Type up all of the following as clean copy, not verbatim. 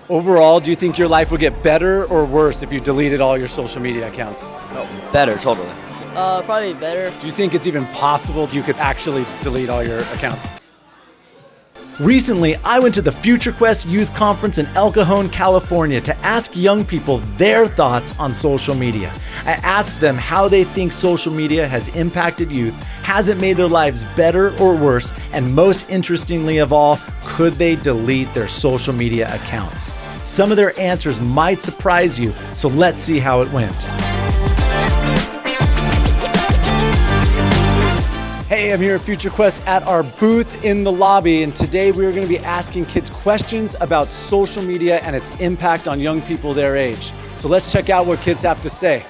Overall, do you think your life would get better or worse if you deleted all your social media accounts? Oh, better, totally. Probably better. Do you think it's even possible you could actually delete all your accounts? Recently, I went to the Future Quest Youth Conference in El Cajon, California to ask young people their thoughts on social media. I asked them how they think social media has impacted youth, has it made their lives better or worse, and most interestingly of all, could they delete their social media accounts? Some of their answers might surprise you, so let's see how it went. Hey, I'm here at Future Quest at our booth in the lobby, and today we are going to be asking kids questions about social media and its impact on young people their age. So let's check out what kids have to say.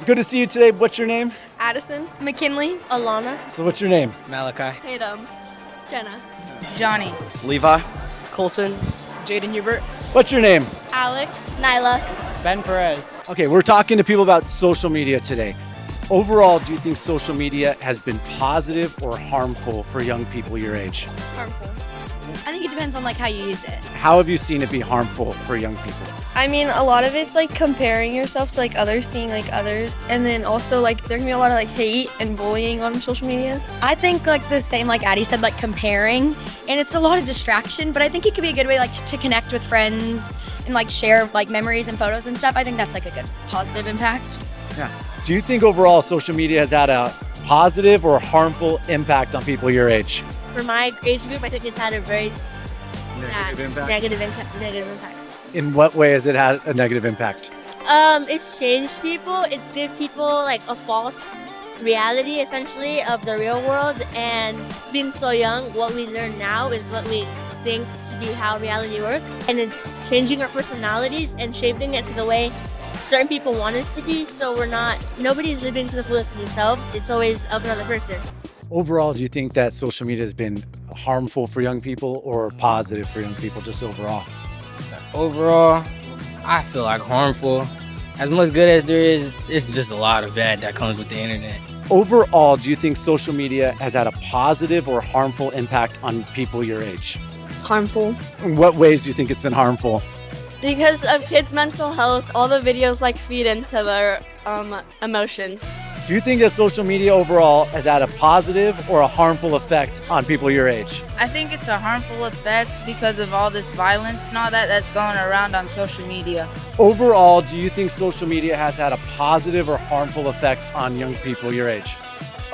Good to see you today. What's your name? Addison, McKinley, Alana, So what's your name? Malachi. Tatum, Jenna, Johnny. Levi. Colton. Jaden Hubert. What's your name? Alex, Nyla. Ben Perez. Okay, we're talking to people about social media today. Overall, do you think social media has been positive or harmful for young people your age? Harmful. I think it depends on how you use it. How have you seen it be harmful for young people? I mean, a lot of it's comparing yourself to others, seeing others, and then also there can be a lot of hate and bullying on social media. I think the same like Addie said, comparing, and it's a lot of distraction, but I think it could be a good way to connect with friends and share memories and photos and stuff. I think that's a good positive impact. Yeah. Do you think overall social media has had a positive or harmful impact on people your age? For my age group, I think it's had a very Negative impact? negative impact. In what way has it had a negative impact? It's changed people. It's give people a false reality, essentially, of the real world. And being so young, what we learn now is what we think to be how reality works. And it's changing our personalities and shaping it to the way certain people want us to be. So nobody's living to the fullest of themselves. It's always of another person. Overall, do you think that social media has been harmful for young people or positive for young people just overall? Overall, I feel harmful. As much good as there is, it's just a lot of bad that comes with the internet. Overall, do you think social media has had a positive or harmful impact on people your age? Harmful. In what ways do you think it's been harmful? Because of kids' mental health, all the videos feed into their emotions. Do you think that social media overall has had a positive or a harmful effect on people your age? I think it's a harmful effect because of all this violence and all that's going around on social media. Overall, do you think social media has had a positive or harmful effect on young people your age?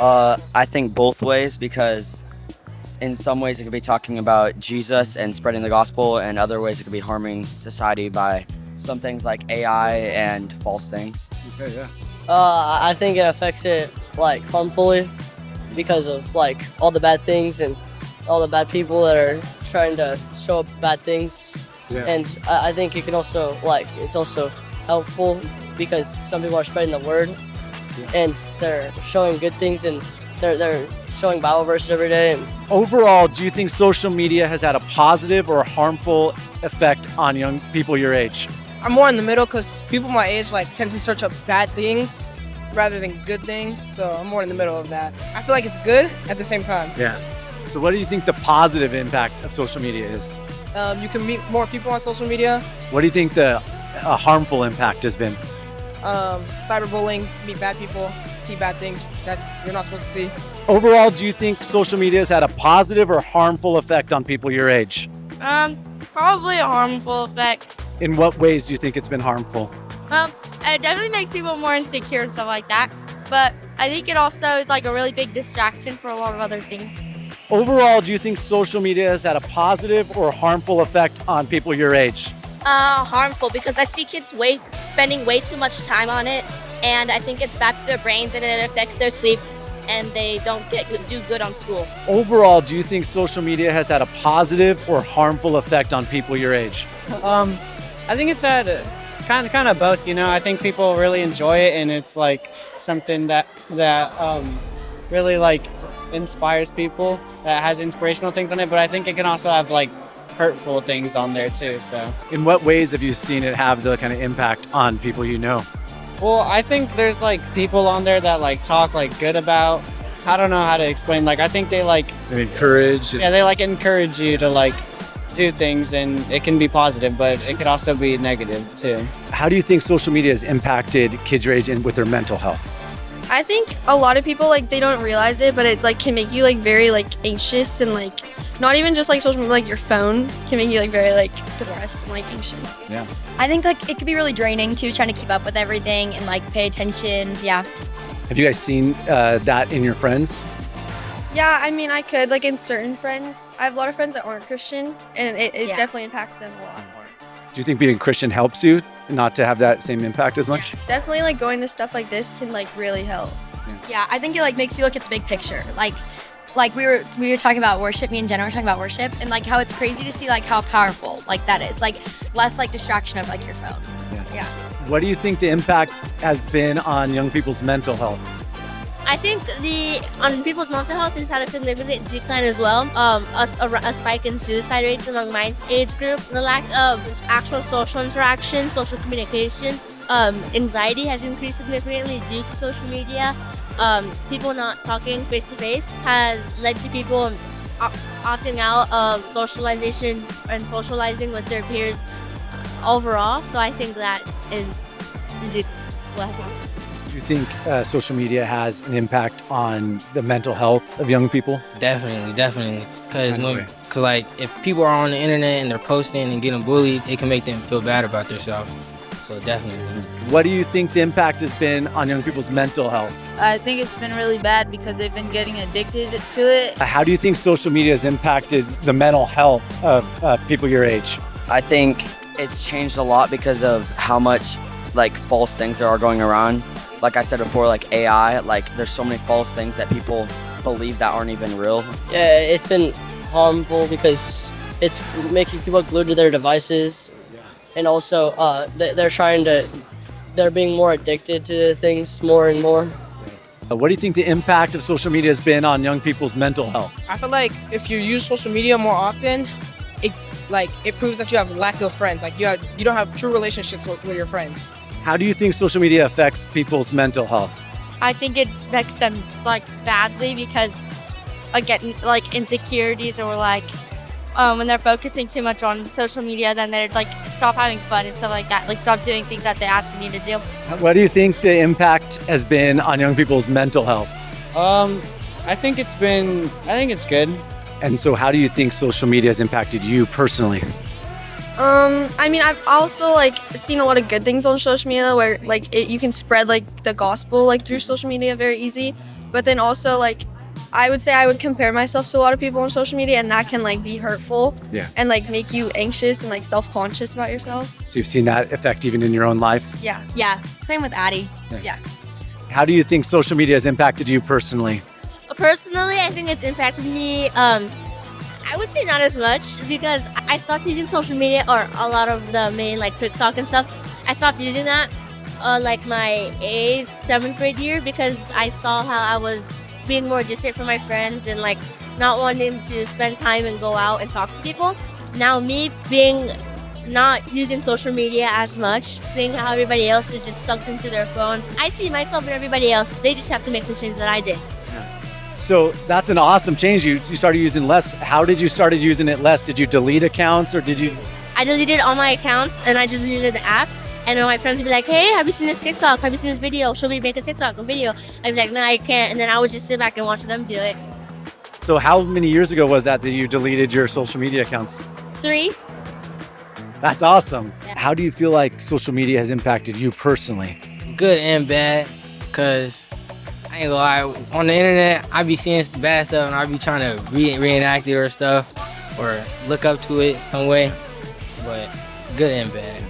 I think both ways, because in some ways it could be talking about Jesus and spreading the gospel, and other ways it could be harming society by some things like AI and false things. Okay, yeah. I think it affects it harmfully because of all the bad things and all the bad people that are trying to show up bad things. Yeah. And I think it can also it's also helpful because some people are spreading the word and they're showing good things and they're showing Bible verses every day. And Overall, do you think social media has had a positive or harmful effect on young people your age? I'm more in the middle because people my age tend to search up bad things rather than good things. So I'm more in the middle of that. I feel it's good at the same time. Yeah. So what do you think the positive impact of social media is? You can meet more people on social media. What do you think the harmful impact has been? Cyberbullying, meet bad people, see bad things that you're not supposed to see. Overall, do you think social media has had a positive or harmful effect on people your age? Probably a harmful effect. In what ways do you think it's been harmful? It definitely makes people more insecure and stuff like that. But I think it also is a really big distraction for a lot of other things. Overall, do you think social media has had a positive or harmful effect on people your age? Harmful because I see kids spending way too much time on it, and I think it's bad for their brains and it affects their sleep, and they don't do good on school. Overall, do you think social media has had a positive or harmful effect on people your age? I think it's had kind of both. I think people really enjoy it, and it's something that really inspires people, that has inspirational things on it. But I think it can also have hurtful things on there too. So In what ways have you seen it have the kind of impact on people you know? well, I think there's people on there that talk good about. I don't know how to explain. I think they Encourage. yeah, they encourage you to do things, and it can be positive, but it could also be negative too. How do you think social media has impacted kids your age and with their mental health? I think a lot of people like they don't realize it, but it like can make you like very like anxious and like not even just like social media, like your phone can make you like very like depressed and like anxious. Yeah. I think like it could be really draining too, trying to keep up with everything and like pay attention. Yeah. Have you guys seen that in your friends? Yeah, I mean I could like in certain friends. I have a lot of friends that aren't Christian, and it Yeah. definitely impacts them a lot more. Do you think being Christian helps you not to have that same impact as much? Definitely like going to stuff like this can like really help. Yeah, I think it like makes you look at the big picture. Like we were talking about worship, me and Jenna were talking about worship, and like how it's crazy to see like how powerful like that is. Like less like distraction of like your phone. Yeah. What do you think the impact has been on young people's mental health? I think on people's mental health has had a significant decline as well. A spike in suicide rates among my age group. The lack of actual social interaction, social communication, anxiety has increased significantly due to social media. People not talking face to face has led to people opting out of socialization and socializing with their peers overall. So I think that is what has happened. Do you think social media has an impact on the mental health of young people? Definitely. Because Kind of way. like if people are on the internet and they're posting and getting bullied, it can make them feel bad about themselves. So definitely. What do you think the impact has been on young people's mental health? I think it's been really bad because they've been getting addicted to it. How do you think social media has impacted the mental health of people your age? I think it's changed a lot because of how much like false things there are going around. Like I said before, like AI, like there's so many false things that people believe that aren't even real. Yeah, it's been harmful because it's making people glued to their devices, and also they're being more addicted to things more and more. What do you think the impact of social media has been on young people's mental health? I feel like if you use social media more often, it proves that you have lack of friends. Like you don't have true relationships with your friends. How do you think social media affects people's mental health? I think it affects them like badly because again like insecurities or like when they're focusing too much on social media, then they're like stop having fun and stuff like that, like stop doing things that they actually need to do. What do you think the impact has been on young people's mental health? I think it's good. And so how do you think social media has impacted you personally? I mean, I've also like seen a lot of good things on social media where like you can spread like the gospel like through social media very easy. But then also like I would say I would compare myself to a lot of people on social media, and that can like be hurtful. Yeah. And like make you anxious and like self-conscious about yourself. So you've seen that effect even in your own life? Yeah. Yeah. Same with Addie. Yeah. How do you think social media has impacted you personally? Personally, I think it's impacted me. I would say not as much because I stopped using social media or a lot of the main like TikTok and stuff. I stopped using that like my 8th, 7th grade year because I saw how I was being more distant from my friends and like not wanting to spend time and go out and talk to people. Now me being not using social media as much, seeing how everybody else is just sucked into their phones, I see myself and everybody else. They just have to make the change that I did. So that's an awesome change. You started using less. How did you started using it less? Did you delete accounts or did you? I deleted all my accounts and I just deleted the app. And then my friends would be like, hey, have you seen this TikTok? Have you seen this video? Should we make a TikTok, a video? I'd be like, no, I can't. And then I would just sit back and watch them do it. So how many years ago was that you deleted your social media accounts? 3. That's awesome. Yeah. How do you feel like social media has impacted you personally? Good and bad, cause I ain't gonna lie, on the internet I be seeing bad stuff and I be trying to reenact it or stuff or look up to it some way, but good and bad.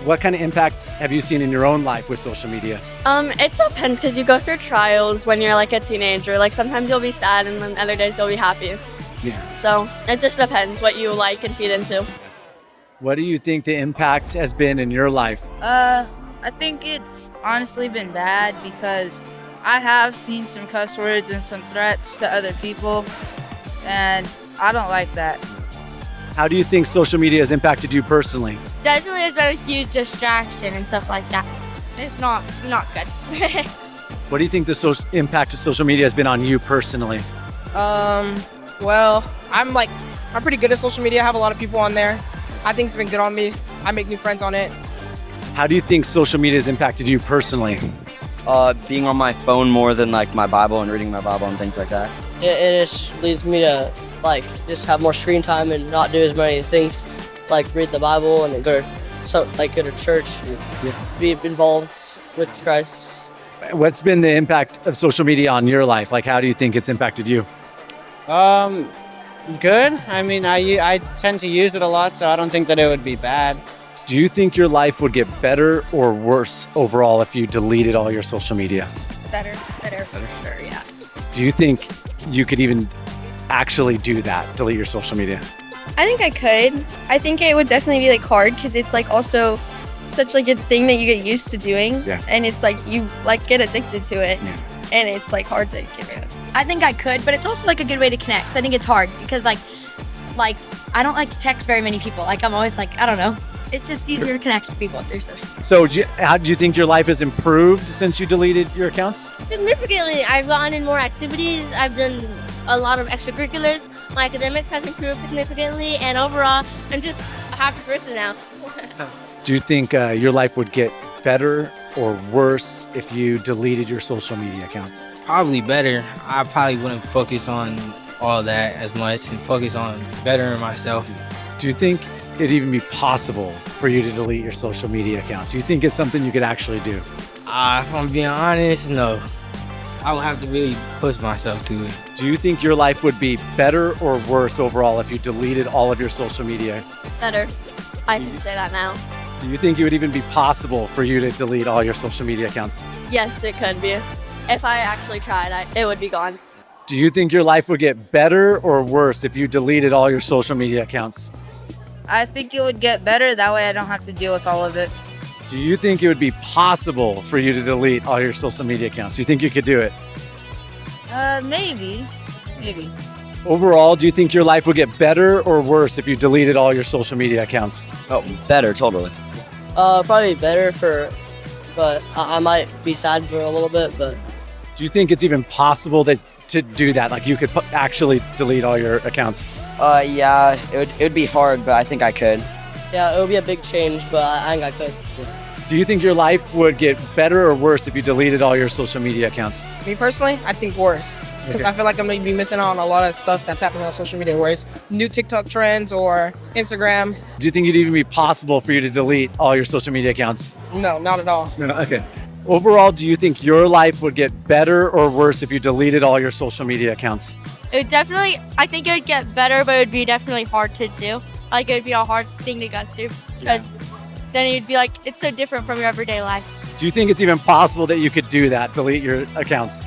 What kind of impact have you seen in your own life with social media? It depends because you go through trials when you're like a teenager. Like sometimes you'll be sad and then other days you'll be happy. Yeah. So it just depends what you like and feed into. What do you think the impact has been in your life? I think it's honestly been bad because I have seen some cuss words and some threats to other people, and I don't like that. How do you think social media has impacted you personally? Definitely has been a huge distraction and stuff like that. It's not good. What do you think the impact of social media has been on you personally? Well, I'm like I'm pretty good at social media. I have a lot of people on there. I think it's been good on me. I make new friends on it. How do you think social media has impacted you personally? Being on my phone more than like my Bible and reading my Bible and things like that. It just leads me to like just have more screen time and not do as many things, like read the Bible and go to church, be involved with Christ. What's been the impact of social media on your life? Like, how do you think it's impacted you? Good. I mean, I tend to use it a lot, so I don't think that it would be bad. Do you think your life would get better or worse overall if you deleted all your social media? Better for sure, yeah. Do you think you could even actually do that, delete your social media? I think I could. I think it would definitely be like hard because it's like also such like a thing that you get used to doing. Yeah. And it's like you like get addicted to it. Yeah. And it's like hard to get rid of. I think I could, but it's also like a good way to connect. So I think it's hard because like I don't like to text very many people. Like I'm always like, I don't know. It's just easier to connect with people through social media. So how do you think your life has improved since you deleted your accounts? Significantly, I've gotten in more activities. I've done a lot of extracurriculars. My academics has improved significantly, and overall, I'm just a happy person now. Do you think your life would get better or worse if you deleted your social media accounts? Probably better. I probably wouldn't focus on all that as much and focus on bettering myself. Do you think it'd even be possible for you to delete your social media accounts? Do you think it's something you could actually do? If I'm being honest, no. I would have to really push myself to it. Do you think your life would be better or worse overall if you deleted all of your social media? Better. I can say that now. Do you think it would even be possible for you to delete all your social media accounts? Yes, it could be. If I actually tried, it would be gone. Do you think your life would get better or worse if you deleted all your social media accounts? I think it would get better. That way I don't have to deal with all of it. Do you think it would be possible for you to delete all your social media accounts? Do you think you could do it? Maybe. Overall, do you think your life would get better or worse if you deleted all your social media accounts? Oh, better, totally. Probably better but I might be sad for a little bit, but. Do you think it's even possible to do that? Like you could actually delete all your accounts? Yeah, it would be hard, but I think I could. Yeah, it would be a big change, but I think I could. Do you think your life would get better or worse if you deleted all your social media accounts? Me personally, I think worse. Because Okay. I feel like I'm going to be missing out on a lot of stuff that's happening on social media, whereas new TikTok trends or Instagram. Do you think it'd even be possible for you to delete all your social media accounts? No, not at all. No, okay. Overall, do you think your life would get better or worse if you deleted all your social media accounts? It would definitely, I think it would get better, but it would be definitely hard to do. Like it would be a hard thing to get through because then you'd be like, it's so different from your everyday life. Do you think it's even possible that you could do that, delete your accounts?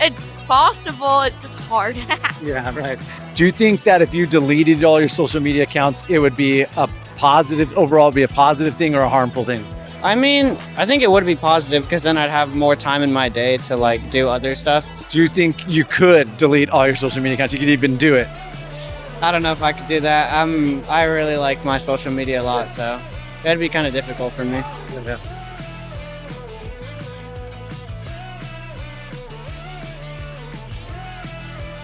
It's possible, it's just hard. Yeah, right. Do you think that if you deleted all your social media accounts, it would be a positive, overall be a positive thing or a harmful thing? I mean, I think it would be positive because then I'd have more time in my day to like do other stuff. Do you think you could delete all your social media accounts? You could even do it? I don't know if I could do that. I really like my social media a lot, so that'd be kind of difficult for me. Yeah.